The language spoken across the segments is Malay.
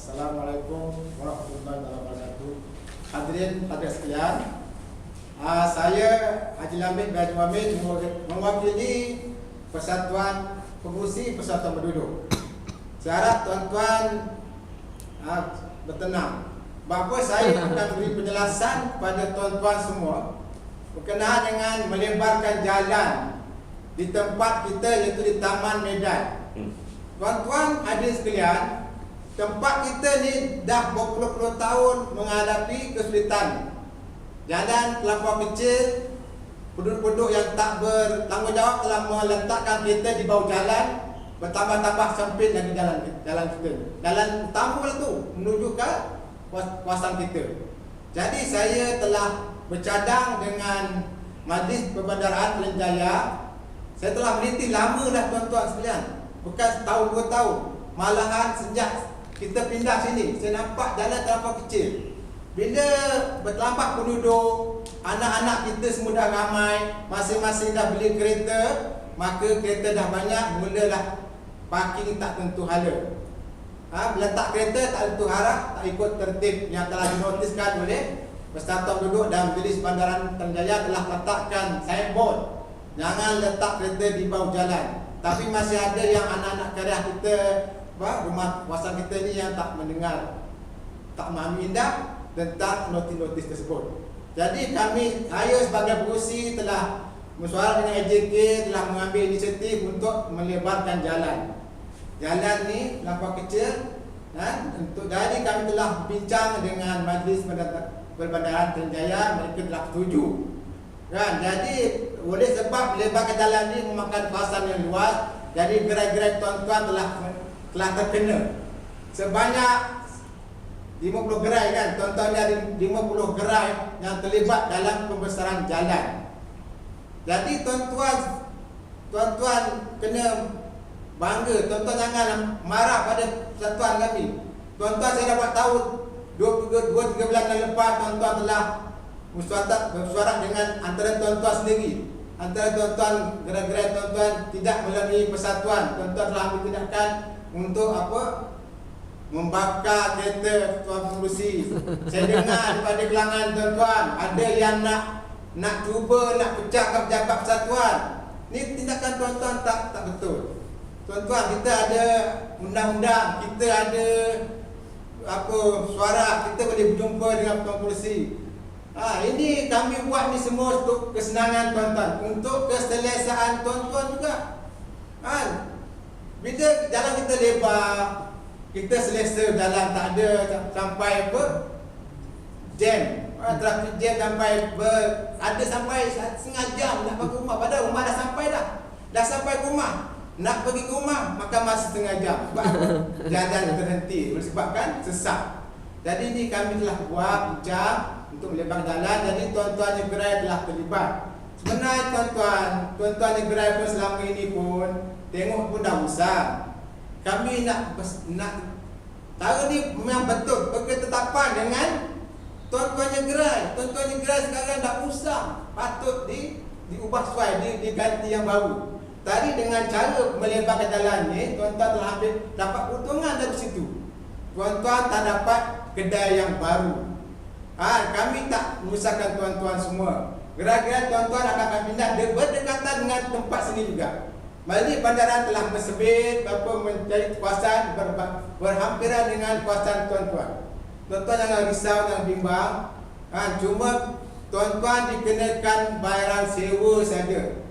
Assalamualaikum warahmatullahi wabarakatuh. Hadirin sekalian, saya Haji Lamid bin Haji Muhammad mewakili Persatuan Pengurusi Persatuan Penduduk. Saya harap tuan-tuan bertenang. Bahawa saya akan beri penjelasan kepada tuan-tuan semua berkenaan dengan melebarkan jalan di tempat kita, iaitu di Taman Medan. Tuan-tuan hadirin sekalian, tempat kita ni dah berpuluh-puluh tahun menghadapi kesulitan. Jalan terlampau kecil, penduduk-penduduk yang tak bertanggungjawab telah meletakkan kereta di bawah jalan, bertambah-tambah sempit lagi jalan kita. Jalan utama tu menuju ke kawasan kita. Jadi saya telah bercadang dengan Majlis Perbandaraan Pilihan Jaya. Saya telah meneliti lama dah tuan-tuan sekalian, bukan setahun 2 tahun. Malahan sejak kita pindah sini, saya nampak jalan terlampau kecil. Bila bertambah penduduk, anak-anak kita semua dah ramai, masing-masing dah beli kereta, maka kereta dah banyak, mulalah parking tak tentu hala. Letak kereta tak tentu arah, tak ikut tertib yang telah dinotiskan oleh Persatuan Penduduk dan Majlis Bandaran Pilihan Jaya telah letakkan signboard, jangan letak kereta di bawah jalan. Tapi masih ada yang anak-anak karya kita, rumah kawasan kita ni yang tak mendengar, tak memahami indah tentang notis-notis tersebut. Jadi saya sebagai pengurusi telah mesyuarat dengan AJK, telah mengambil inisiatif untuk melebarkan jalan. Jalan ni lampau kecil, jadi kami telah bincang dengan Majlis Perbandaran Pilihan Jaya, mereka telah setuju. Jadi oleh sebab melebarkan jalan ni memakan kawasan yang luas, jadi gerai-gerai tuan-tuan telah terkena. Sebanyak 50 gerai kan, tuan-tuan ada 50 gerai yang terlibat dalam pembesaran jalan. Jadi tuan-tuan kena bangga, tuan-tuan jangan marah pada persatuan kami. Tuan-tuan saya dapat tahu 2-3 bulan lepas tuan-tuan telah bersuara dengan antara tuan-tuan sendiri. Antara tuan-tuan, gerai-gerai tuan-tuan tidak melalui persatuan, tuan-tuan telah ambil tindakan untuk membakar kereta tuan pengurusi. Saya dengar daripada gelangan tuan-tuan, ada yang nak cuba nak pecahkan pejabat persatuan. Ni tindakan tuan-tuan tak betul. Tuan-tuan, kita ada undang-undang, kita ada suara, kita boleh berjumpa dengan tuan pengurusi. Ini kami buat ni semua untuk kesenangan tuan-tuan, untuk keselesaan tuan-tuan juga. Bila jalan kita lebar, kita selesa jalan, tak ada sampai jam, traffic jam sampai ada sampai setengah jam nak pergi rumah, padahal rumah dah sampai ke rumah. Nak pergi ke rumah makan masa setengah jam sebab jalan terhenti disebabkan sesak. Jadi ni kami telah buat bincang untuk melebar jalan. Jadi tuan-tuan yang gerai telah terlibat. Sebenarnya tuan-tuan yang gerai pun selama ini pun tengok pun dah usah. Kami nak tahu ni memang betul berketetapan dengan tuan-tuan yang gerai. Tuan-tuan yang gerai sekarang dah usah, patut diubah sesuai, diganti yang baru. Tadi dengan cara melebarkan jalan ni, tuan-tuan telah dapat keuntungan dari situ. Tuan-tuan tak dapat kedai yang baru. Kami tak menyusahkan tuan-tuan semua. Gerai-gerai tuan-tuan akan pindah berdekatan dengan tempat sini juga. Majlis Bandaran telah bersebut menjadi kawasan berhampiran dengan kawasan tuan-tuan. Tuan-tuan jangan risau, jangan bimbang. Cuma tuan-tuan dikenakan bayaran sewa saja.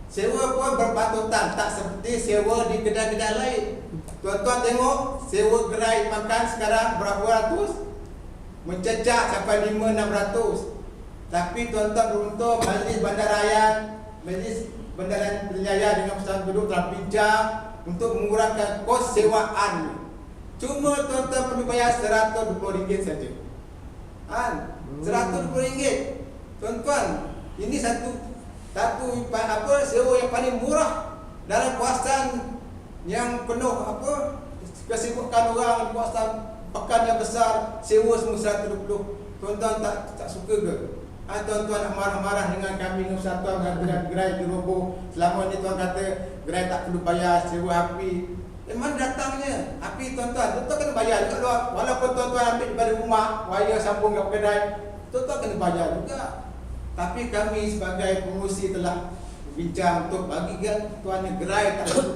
Sewa pun berpatutan, tak seperti sewa di kedai-kedai lain. Tuan-tuan tengok sewa gerai makan sekarang berapa ratus? Mencecah sampai 500-600. Tapi tuan-tuan beruntung Majlis Bandaran Pilihan Jaya dengan Persatuan Penduduk telah bincang untuk mengurangkan kos sewaan. Cuma tuan-tuan perlu bayar RM120 saja. RM120. Tuan-tuan, ini satu sewa yang paling murah dalam kawasan yang penuh kesibukan orang, kawasan pekan yang besar, sewa semua RM120. Tuan-tuan tak suka ke? Tuan-tuan nak marah-marah dengan kami dengan persatuan dengan gerai diroboh. Selama ni tuan kata gerai tak perlu bayar sewa api. Mana datangnya? Api tuan-tuan kena bayar juga luar. Walaupun tuan-tuan ambil daripada rumah, wire sambung ke kedai, tuan-tuan kena bayar juga. Tapi kami sebagai pengurusi telah bincang untuk bagikan tuan gerai tak perlu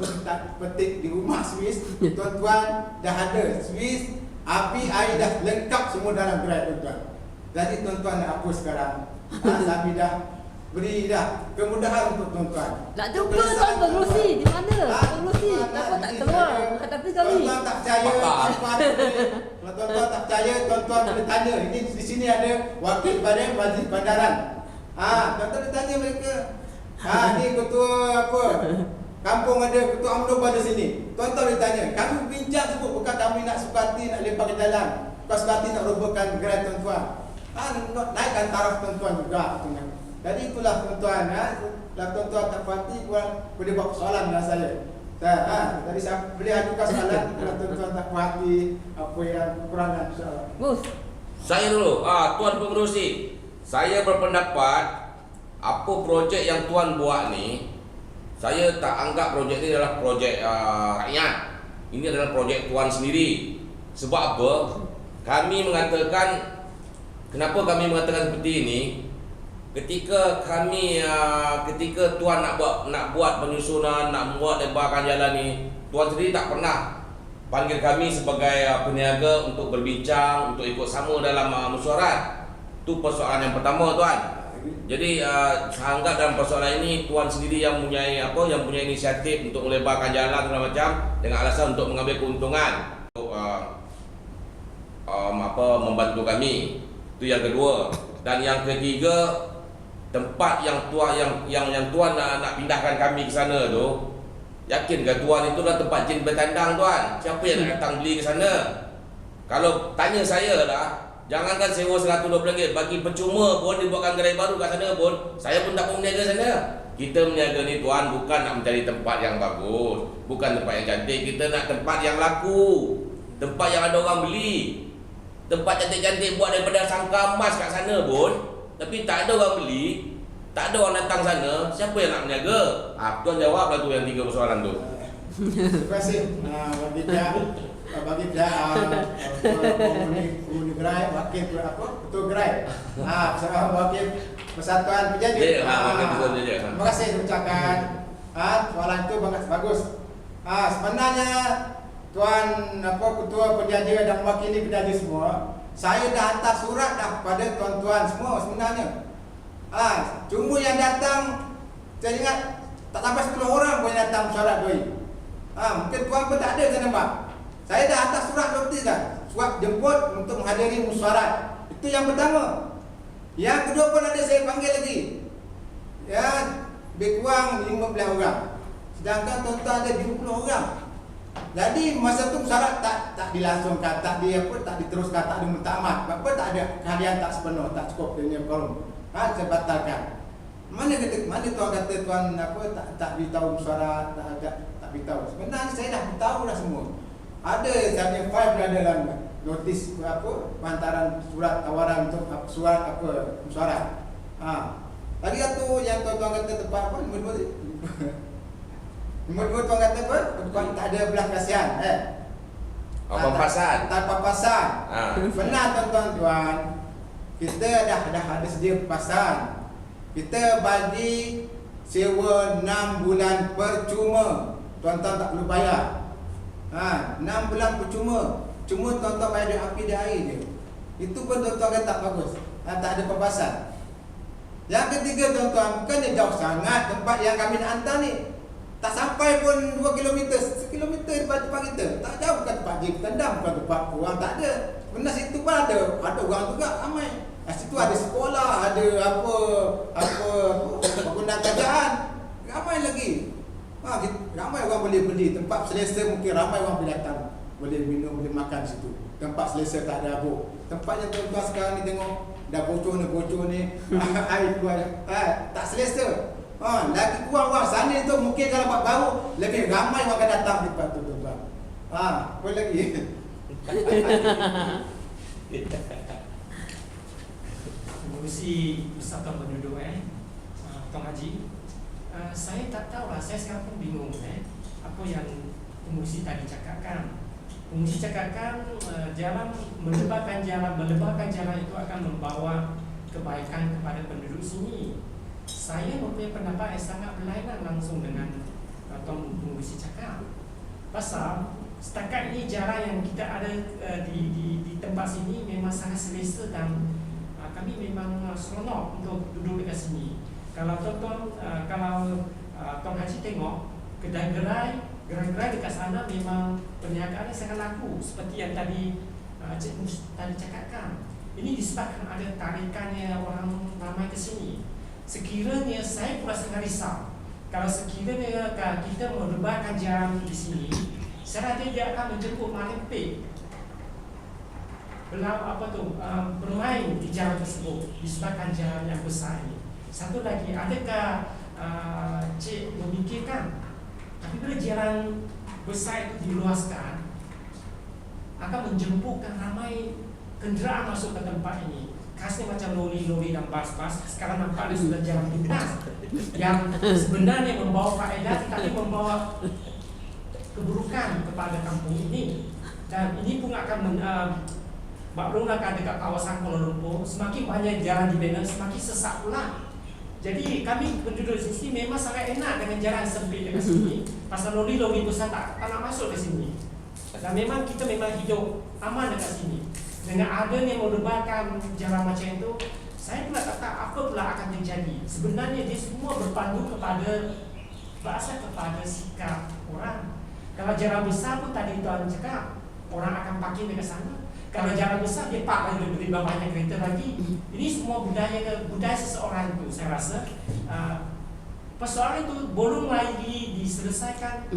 petik di rumah Swiss. Tuan-tuan dah ada Swiss, api air dah lengkap semua dalam gerai tuan-tuan. Jadi tuan-tuan nak hapus sekarang. Kami dah beri dah kemudahan untuk tuan-tuan. Tak jumpa tuan pengurusi di mana? Pengurusi kenapa tak keluar hadapi kami? Tuan-tuan tak percaya, tuan-tuan kalau tuan-tuan tak percaya, tuan-tuan boleh tanya. Ini di sini ada wakil pada Majlis Bandaran. Tuan-tuan boleh tanya mereka. Ni ketua apa? Kampung ada, ketua UMNO pada sini. Tuan-tuan boleh tanya. Kami bincang semua, bukan kami nak sukati nak lempar ke jalan. Bukan sukati nak robohkan gerai tuan-tuan. Naikkan taraf tuan-tuan juga. Jadi itulah tuan-tuan. Kalau tuan-tuan tak pasti, boleh buat soalan dengan saya. Jadi saya boleh ajukan soalan. Kalau tuan-tuan tak pasti apa yang kekurangan, insyaAllah. Saya dulu, Tuan Pengerusi, saya berpendapat apa projek yang Tuan buat ni, saya tak anggap projek ini adalah projek rakyat. Ini adalah projek Tuan sendiri. Sebab apa? Kami mengatakan, kenapa kami mengatakan seperti ini? Ketika Tuan nak buat penyusunan, nak buat lebarkan jalan ni, Tuan sendiri tak pernah panggil kami sebagai peniaga untuk berbincang, untuk ikut sama dalam mesyuarat. Itu persoalan yang pertama, Tuan. Jadi saya anggap dalam persoalan ini Tuan sendiri yang punya inisiatif untuk melebarkan jalan segala macam dengan alasan untuk mengambil keuntungan untuk membantu kami. Itu yang kedua. Dan yang ketiga, tempat yang Tuan nak pindahkan kami ke sana tu, yakin ke Tuan itu adalah tempat jin bertandang, Tuan? Siapa yang nak datang beli ke sana? Kalau tanya saya lah, jangankan sewa RM120, bagi percuma pun dibuatkan gerai baru kat sana pun, saya pun tak mau meniaga sana. Kita meniaga ni, Tuan, bukan nak mencari tempat yang bagus, bukan tempat yang cantik. Kita nak tempat yang laku, tempat yang ada orang beli. Tempat cantik-cantik buat daripada sangka emas kat sana pun, tapi tak ada orang beli, tak ada orang datang sana, siapa yang nak meniaga? Tuan jawablah tu yang 3 persoalan tu. Terima kasih bagi penghuni gerai, wakil ketua gerai, wakil Persatuan Penjaja. Terima kasih ucapkan. Soalan itu bagus. Sebenarnya Tuan ketua penjaja dan mewakili penjaja semua, saya dah hantar surat dah kepada tuan-tuan semua sebenarnya. Cuma yang datang, saya ingat tak sampai 10 orang pun yang datang mesyuarat doi. Mungkin tuan pun tak ada, saya nampak. Saya dah hantar surat notis dah, surat jemput untuk menghadiri mesyuarat. Itu yang pertama. Yang kedua pun ada saya panggil lagi. Ya, lebih kurang 15 orang. Sedangkan tuan-tuan ada 20 orang. Jadi masa tu mesyuarat tak dilangsungkan, tak diteruskan, tak dimutamat. Apa tak ada kehadiran tak sepenuh, tak cukup dengan forum. Saya batalkan. Mana tuan kata tuan tak beritahu mesyuarat, tak beritahu. Sebenarnya saya dah beritahu dah semua. Ada saya file berada dalam notis hantaran surat tawaran untuk surat mesyuarat. Tadi tu yang tuan-tuan kata tempat apa? Nombor 2 tuan kata apa? Tuan tak ada belas kasihan. Pampasan. Tak pampasan. Benar tuan-tuan. Kita dah ada sedia pampasan. Kita bagi sewa 6 bulan percuma. Tuan-tuan tak perlu bayar. 6 bulan percuma. Cuma tuan-tuan bayar api dan air je. Itu pun tuan-tuan kata tak bagus. Tak ada pampasan. Yang ketiga tuan-tuan, bukannya jauh sangat tempat yang kami nak hantar ni. Tak sampai pun 2 km, 1 km daripada tempat kita. Tak jauh, bukan tempat jin tendang, bukan tempat orang, tak ada. Benar situ pun ada orang juga ramai. Situ ada sekolah, ada bangunan kerajaan. Ramai lagi. Ramai orang boleh beli. Tempat selesa mungkin ramai orang boleh datang. Boleh minum, boleh makan situ. Tempat selesa tak ada habuk. Tempat yang tuan-tuan sekarang ni tengok dah bocor ni air keluar. Tak selesa. Lagi kurang orang sana tu mungkin kalau buat baru lebih ramai orang akan datang di tempat tu tuan-tuan. Apa lagi? Pengurusi Persatuan Penduduk Tuan Haji, saya tak tahu lah, saya sekarang pun bingung apa yang pengurusi tadi cakapkan. Pengurusi cakapkan jalan melebarkan jalan itu akan membawa kebaikan kepada penduduk sini. Saya mempunyai pendapat yang sangat berlainan langsung dengan Tuan Pengurusi cakap. Pasal setakat ini jalan yang kita ada di tempat sini memang sangat selesa dan kami memang seronok untuk duduk dekat sini. Kalau Tuan Haji tengok gerai-gerai dekat sana memang perniagaannya sangat laku seperti yang tadi Cik Mus tadi cakapkan. Ini disebabkan ada tarikannya orang ramai ke sini. Sekiranya saya pula sangat risau kalau sekiranya kita melebarkan jalan di sini, saya rasa dia akan menjemput malempik bermain di jalan tersebut disebabkan jalan yang besar ini. Satu lagi, adakah Cik memikirkan apabila jalan besar itu diluaskan akan menjemputkan ramai kenderaan masuk ke tempat ini. Khasnya macam lori-lori dan bas-bas sekarang nampaknya sudah jalan pintas yang sebenarnya membawa faedah tetapi membawa keburukan kepada kampung ini. Dan ini pun akan maklumlah dekat kawasan Kuala Lumpur semakin banyak jalan dibina semakin sesak pula. Jadi kami penduduk di sini memang sangat enak dengan jalan sempit dekat sini. Pasal lori-lori besar tak nak masuk ke sini. Dan memang kita memang hidup aman dekat sini. Dengan adanya melebarkan jalan macam itu, saya pula tak tahu apa pula akan terjadi. Sebenarnya dia semua berpandu kepada sikap orang. Kalau jalan besar pun tadi Tuan cakap, orang akan parking dekat sana. Kalau jalan besar dia park lagi lebih banyak kereta lagi. Ini semua budaya seseorang itu saya rasa. Persoalan itu belum lagi diselesaikan,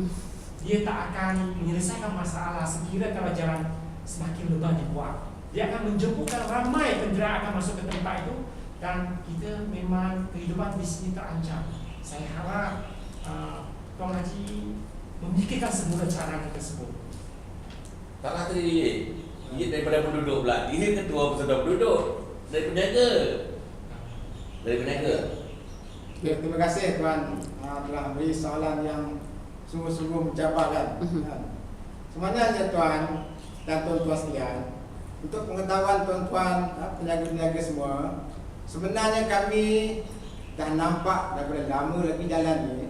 dia tak akan menyelesaikan masalah sekira kalau jalan semakin lebar dibuat. Dia akan menjemputkan ramai kenderaan akan masuk ke tempat itu dan kita memang kehidupan di sini terancam. Saya harap Tuan Haji memikirkan semula cara tersebut. Tak tadi dia daripada penduduk pula. Dia ketua persatuan penduduk. Dari peniaga. Okay, terima kasih Tuan telah beri soalan yang sungguh-sungguh mencabarkan. Sebenarnya Tuan dan tuan-tuan sekalian, untuk pengetahuan tuan-tuan peniaga-peniaga semua, sebenarnya kami dah nampak daripada lama lagi jalan ni.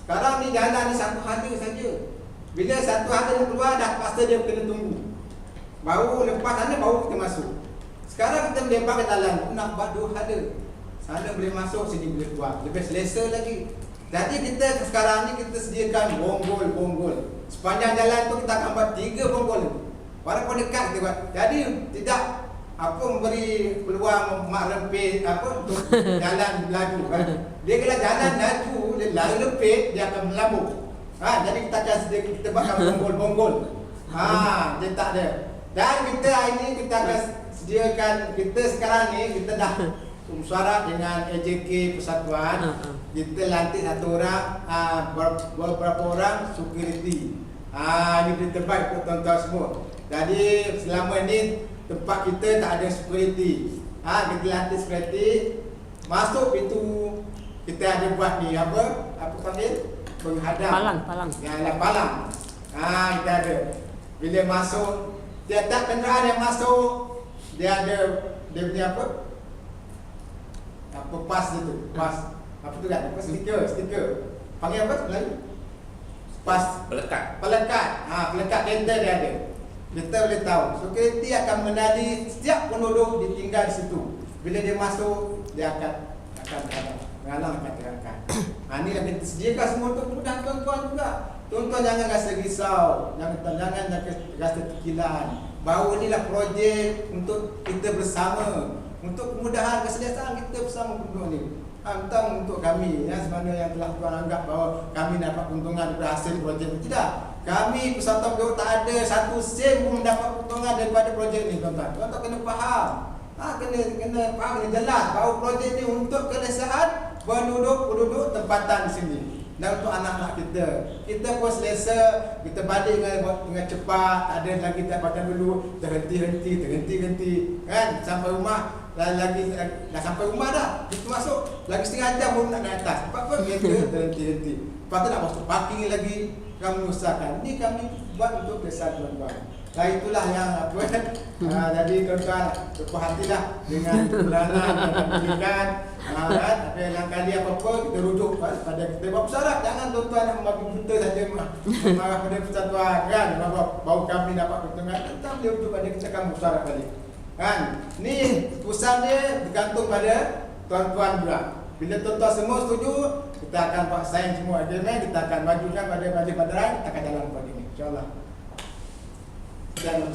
Sekarang ni jalan ni satu hari saja. Bila satu hari nak keluar dah pasti dia kena tunggu. Baru lepas sana baru kita masuk. Sekarang kita melebarkan jalan nak buat dua hala. Sana boleh masuk, sini boleh keluar. Lebih selesa lagi. Jadi kita sekarang ni kita sediakan bonggol. Sepanjang jalan tu kita akan buat 3 bonggol. Walaupun dekat kita buat. Jadi tidak memberi peluang mak rempit untuk jalan laju. Dia kalau jalan laju, dia lari rempit, dia akan melambung. Jadi kita akan sediakan, kita buatkan bonggol. Dia tak ada. Dan kita hari ni kita akan sediakan, kita sekarang ni kita dah mesyuarat dengan AJK Persatuan. Kita lantik satu orang, beberapa orang security. Ini berita terbaik untuk tuan-tuan semua. Jadi selama ni tempat kita tak ada security. Kita lantik security. Masuk pintu kita ada buat ni apa panggil? Penghadap. Palang. Palang. Kita ada. Bila masuk, tiap-tiap kenderaan yang masuk dia ada dia punya apa pas itu. Pas. Apa tu kan? Stiker. Panggil apa Melayu? Pas Pelekat. Pelekat kereta dia ada. Kita boleh tahu. Security akan menali setiap penduduk ditinggal di situ. Bila dia masuk, dia akan mengalang akan terangkan. Ini yang kita sediakan semua untuk mudah tuan-tuan juga. Tuan-tuan jangan rasa risau, jangan rasa terkilan. Bahawa inilah projek untuk kita bersama, untuk kemudahan keselesaan kita bersama penduduk ni. Bukan untuk kami sebenarnya yang telah tuan anggap bahawa kami dapat keuntungan daripada hasil projek ini. Tidak. Kami Persatuan Penduduk tak ada satu sen pun mendapat keuntungan daripada projek ini, tuan-tuan. Tuan-tuan kena faham. Kena faham, kena jelas bahawa projek ini untuk keselesaan penduduk tempatan di sini. Dan untuk anak-anak kita. Kita pun selesa, kita balik dengan cepat, tak ada lagi tak pakai dulu, terhenti. Kan? Sampai rumah, lagi dah sampai rumah dah. Kita masuk lagi setengah jam baru nak naik atas. Sebab apa? Kereta terhenti-henti. Lepas tu nak masuk parking lagi, kami usahakan. Ni kami buat untuk desa tuan-tuan. Itulah yang apa jadi tuan-tuan berhatilah dengan pelayanan dan pendidikan. Tapi lain kali apa-apa kita rujuk pada kita buat persyarat. Jangan tuan-tuan nak membabi buta saja marah pada persatuan kan. Baru kami dapat pertolongan, kita boleh rujuk pada kita akan bersyarat balik. Kan? Ni keputusan dia bergantung pada tuan-tuan juga. Bila tuan-tuan semua setuju, kita akan buat sign semua agreement, kita akan majukan pada badan-badan, kita akan jalan pada ini. InsyaAllah. Dan